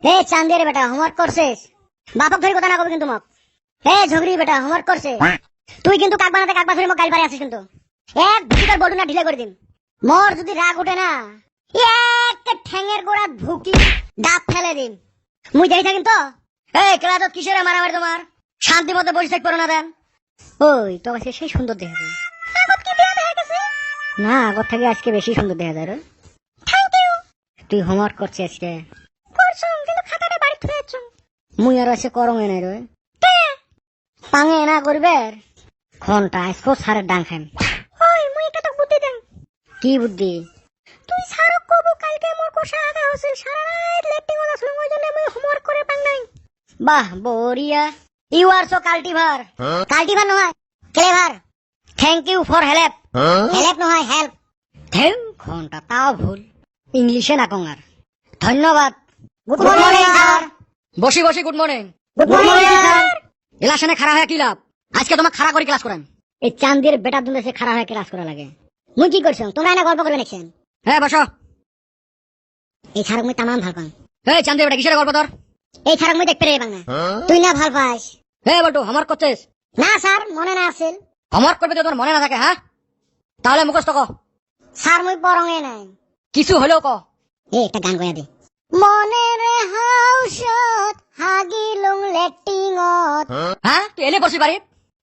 হে চান্দের বেটা হোমওয়ার্ক করছিস? বাপক ধরে কথা না কবি কিন্তু মক। হে ঝগড়ি বেটা হোমওয়ার্ক করছে? তুই কিন্তু কাক বানাতে কাক বাছুরি মক গাল পারে আছিস কিন্তু। এক ভিতর বডু না ঢিলে করে দিন। মোর যদি রাগ ওঠে না এক ঠ্যাঙের গোড়াত ভুকি ডাব ফেলে দিন। মুই দেখি থাকিম তো। এই ক্লাস কিসের মারামারি তোমার? শান্তি মতো বসে থাকতে পারো না দেন। ওই তো আজকে সেই সুন্দর দেখা যায়। আগত কি দেয়া দেখা গেছে? না আগত থেকে আজকে বেশি সুন্দর দেখা যায় রে। Thank you. তুই হোমওয়ার্ক করছিস আজকে? করছম কিন্তু খাতাটা বাড়ি থুয়েছ। মুই আর আছে করং এ নাই রে। তে পাঙ্গে না করবে ঘন্টা আজকে সারের ডাং খাইম। ওই মুই একটা তো বুদ্ধি দেন। কি বুদ্ধি? তুই সারক কব কালকে মোর কোষা আগা হইছিল সারা রাত লেটিং হল আসলে ওই জন্য মুই হোমওয়ার্ক করে পাং নাই। বাহ বড়িয়া। You R so cultivar. Cultivar নয় clever. Thank you for help. Help নয় হেল্প। থেউ ঘন্টা তাও ভুল। ইংলিশে না কঙ্গার। ধন্যবাদ। Good morning sir. বসি বসি good morning. Good morning sir. এলাশনে খাড়া হয়ে কি লাভ? আজকে তোমাকে খাড়া করে ক্লাস করান। এই চান্দের বেটা দুলে সে খারাপ হয়ে ক্লাস করা লাগে। মুই কি করছো? তোমরা এনে গল্প করবে নাকি? হ্যাঁ বসো। এই ছাড়ক মুই তামাম ভাল পাং। এই চান্দে বেটা কিসের গল্প তোর? এই ছাড়ক মুই দেখতে পাং না। তুই না ভাল পাস? হ্যাঁ বলটু হোমওয়ার্ক করছিস? না স্যার মনে না আসেল। হোমওয়ার্ক করবে তো তোর মনে না থাকে হ্যাঁ? তাহলে মুখস্থ ক। স্যার মুই পড়ং এ নাই। কিছু হলেও ক। একটা গান গায়া দে। মনের হাউসত হাগিলুং লেটিংত। হ্যাঁ তুই এলে বসি বাড়ি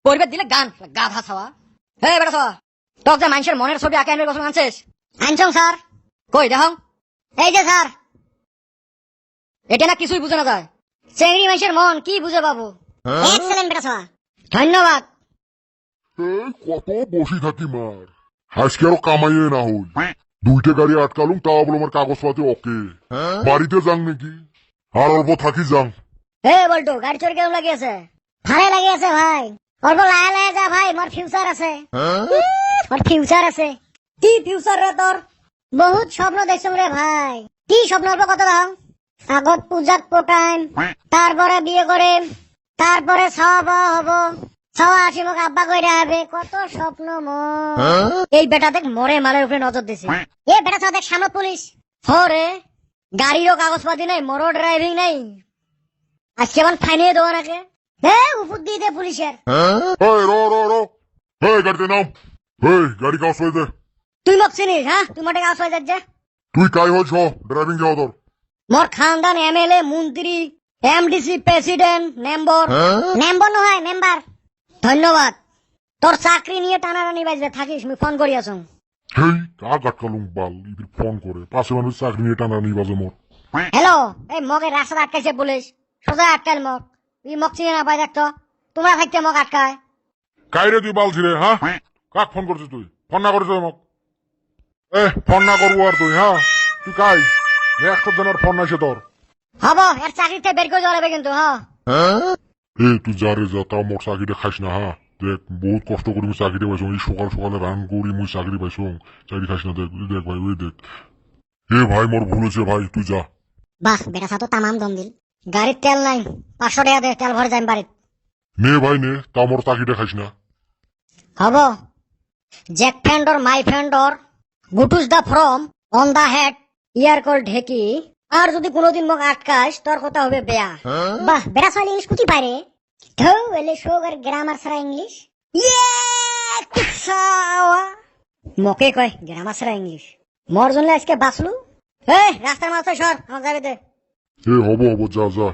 পড়বে দিলে গান গাধা ছাওয়া। হ্যাঁ বেটা ছাওয়া তোর যে মানুষের মনের ছবি আঁকে আনবে বসে আনছিস? আনছং স্যার। কই দেখ। এই যে স্যার। এটা না কিছুই বুঝে না যায়। চেংড়ি মানুষের মন কি বুঝে বাবু? এক্সেলেন্ট বেটা ছাওয়া। ধন্যবাদ। এই কত বসি থাকি মার আজকে আরো কামাইয়ে না হই। দুইটা গাড়ি আটকালুম তাও বলো আমার কাগজপাতি ওকে। বাড়িতে যাং নাকি আর অল্প থাকি যাং। হে বলটু গাড়ি চোর কেমন লাগিয়েছে? ভালো লাগিয়েছে ভাই। অল্প লাহে লাহে যা ভাই মোর ফিউচার আছে। মোর ফিউচার আছে। কি ফিউচার রে তোর? বহুত স্বপ্ন দেখছম রে ভাই। কি স্বপ্ন অল্প কত দাও? আগত পূজাত পটাইম, তারপরে বিয়ে করিম, তারপরে সব হব, সব আসি মোক আব্বা কইরা হবে। কত স্বপ্ন মোর। এই বেটা দেখ মরে মালের উপরে নজর দিছে। এ বেটা সব দেখ সামনে পুলিশ। হরে গাড়িরও কাগজপাতি নাই মোরও ড্রাইভিং নাই। আজকে আমার ফাইনে দেওয়া নাকি? হে উপর দিয়ে দে পুলিশের। এই রো রো রো এই গাড়িতে নাম। এই গাড়ি কাগজ পাই দে। তুই মোক চিনিস হ্যাঁ? তুই মোটে কাগজ পাই যাচ্ছে। তুই কাই হইছ ড্রাইভিং যাও তোর। মোর খানদান এমএলএ মন্ত্রী এমডিসি প্রেসিডেন্ট মেম্বার। মেম্বার নয় মেম্বার। ধন্যবাদ। তোর চাকরি নিয়ে টানাটানি বাজবে থাকিস আমি ফোন করি আসুন। হেই কাক আটকালুম বাল ইদির ফোন করে পাশে মানুষ চাকরি নিয়ে টানা নিয়ে বাজে মোর। হ্যালো এই মগে রাস্তা আটকাইছে পুলিশ সোজা আটকাল মগ। তুই মগ চিনে না পাই দেখতো তোমরা থাকতে মগ আটকায়। কাইরে তুই বাল ছিড়ে হ্যাঁ? কাক ফোন করছিস তুই? ফোন না করিস মোক। ফোন না করবো আর তুই হ্যাঁ? তুই কাই একশো দিনের ফোন নাইছে তোর। হব এর চাকরিতে বের করে যাবে কিন্তু হ্যাঁ। তুই যা রে যা তাও মোর চাকরিটা খাইস না হ্যাঁ? দেখ বহুত কষ্ট করি মুই চাকরিটা পাইছো। এই সকাল সকালে রান করি মুই চাকরি পাইছো। চাকরি খাইস না দেখ দেখ ভাই ওই দেখ। ভাই মোর ভুল হয়েছে ভাই তুই যা। বাহ বেটা সা তো তামাম দম দিল। গাড়ির তেল নাই 500 টাকা দে তেল ভরে যাই বাড়িত। নে ভাই নে তাও মোর চাকরিটা খাইস না। হব Jack friend or my friend or গুটুস the from on the head year call ঢেকি। আর যদি কোনোদিন মোক আটকাস তোর কথা হবে বেয়া। বাহ বেটা সাল ইংলিশ কুতি পারে? ঢৌ এলে শোগার গ্রামার ছাড়া ইংলিশ। মকে কয় গ্রামার ছাড়া ইংলিশ। মোর জন্য আজকে বাঁচলু। এই রাস্তার মাথায় সর আমার যাবে দে। হব হব যা যা।